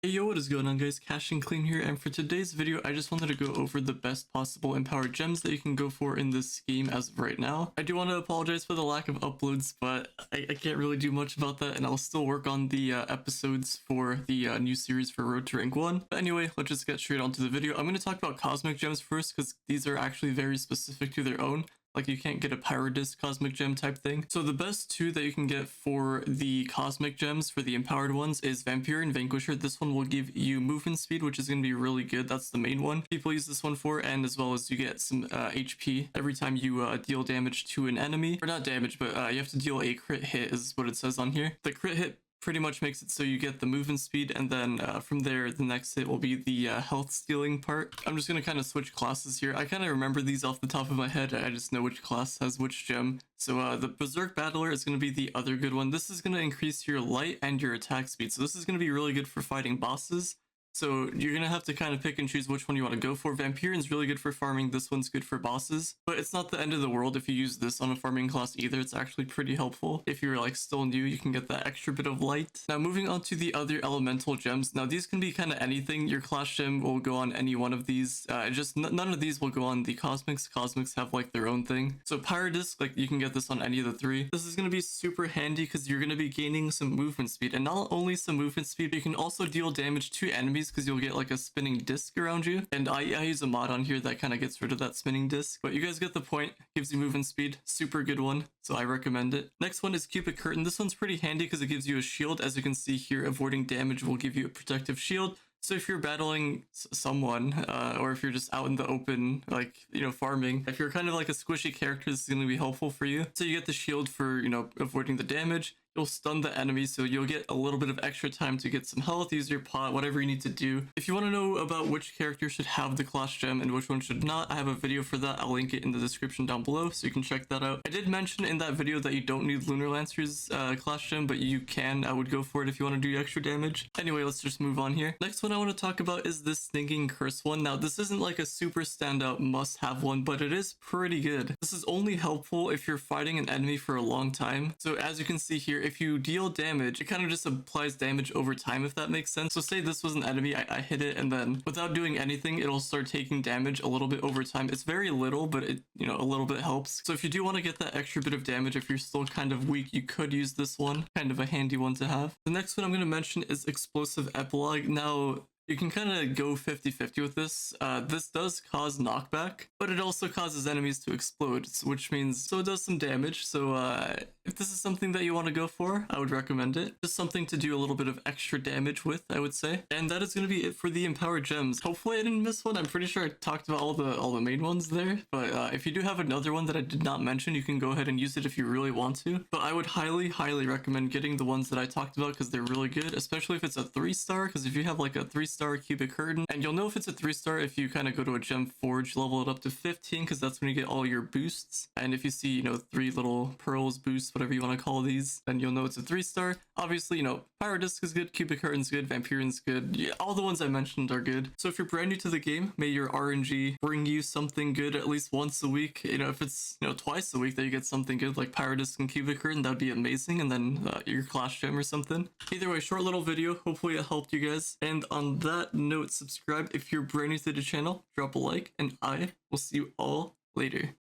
Hey yo, what is going on guys, Cash and Clean here, and for today's video I just wanted to go over the best possible empowered gems that you can go for in this game as of right now. I do want to apologize for the lack of uploads, but I can't really do much about that, and I'll still work on the episodes for the new series for Road to Rank 1. But anyway, let's just get straight onto the video. I'm going to talk about cosmic gems first because these are actually very specific to their own. Like, you can't get a Pyro Disc cosmic gem type thing. So the best two that you can get for the cosmic gems, for the empowered ones, is Vampirina Vanquisher. This one will give you movement speed, which is going to be really good. That's the main one people use this one for, and as well as you get some HP every time you deal damage to an enemy. Or not damage, but you have to deal a crit hit is what it says on here. The crit hit pretty much makes it so you get the movement speed, and then from there the next hit will be the health stealing part. I'm just going to kind of switch classes here. I kind of remember these off the top of my head. I just know which class has which gem. So the Berserk Battler is going to be the other good one. This is going to increase your light and your attack speed, so this is going to be really good for fighting bosses. So you're going to have to kind of pick and choose which one you want to go for. Vampirina is really good for farming. This one's good for bosses. But it's not the end of the world if you use this on a farming class either. It's actually pretty helpful. If you're like still new, you can get that extra bit of light. Now moving on to the other elemental gems. Now these can be kind of anything. Your class gem will go on any one of these. None of these will go on the cosmics. Cosmics have like their own thing. So Pyro Disc, like you can get this on any of the three. This is going to be super handy because you're going to be gaining some movement speed. And not only some movement speed, but you can also deal damage to enemies because you'll get like a spinning disc around you. And I use a mod on here that kind of gets rid of that spinning disc, but you guys get the point. Gives you movement speed. Super good one, so I recommend it. Next one is Cupid Curtain. This one's pretty handy because it gives you a shield. As you can see here, avoiding damage will give you a protective shield. So if you're battling someone, or if you're just out in the open, like, you know, farming, if you're kind of like a squishy character, this is going to be helpful for you. So you get the shield for, you know, avoiding the damage. You'll stun the enemy, so you'll get a little bit of extra time to get some health, use your pot, whatever you need to do. If you want to know about which character should have the class gem and which one should not, I have a video for that. I'll link it in the description down below, so you can check that out. I did mention in that video that you don't need Lunar Lancer's class gem, but you can. I would go for it if you want to do extra damage. Anyway, let's just move on here. Next one I want to talk about is this Stinging Curse one. Now, this isn't like a super standout must-have one, but it is pretty good. This is only helpful if you're fighting an enemy for a long time. So as you can see here, if you deal damage, it kind of just applies damage over time, if that makes sense. So say this was an enemy, I hit it, and then without doing anything, it'll start taking damage a little bit over time. It's very little, but it, you know, a little bit helps. So if you do want to get that extra bit of damage, if you're still kind of weak, you could use this one. Kind of a handy one to have. The next one I'm going to mention is Explosive Epilogue. Now, you can kind of go 50-50 with this. This does cause knockback, but it also causes enemies to explode, which means, so it does some damage. So if this is something that you want to go for, I would recommend it. Just something to do a little bit of extra damage with, I would say. And that is going to be it for the empowered gems. Hopefully I didn't miss one. I'm pretty sure I talked about all the main ones there, but if you do have another one that I did not mention, you can go ahead and use it if you really want to. But I would highly recommend getting the ones that I talked about because they're really good, especially if it's a 3-star, because if you have like a 3-star Cupid Curtain, and you'll know if it's a 3-star if you kind of go to a gem forge, level it up to 15, because that's when you get all your boosts. And if you see, you know, 3 little pearls boosts, whatever you want to call these, then you'll know it's a 3-star. Obviously, you know, Pyro Disc is good, Cupid Curtain's good, Vampirina's good. Yeah, all the ones I mentioned are good. So if you're brand new to the game, may your RNG bring you something good at least once a week. You know, if it's, you know, twice a week that you get something good like Pyro Disc and Cupid Curtain, that'd be amazing. And then your class gem or something. Either way, short little video. Hopefully it helped you guys. And on that note, subscribe if you're brand new to the channel, drop a like, and I will see you all later.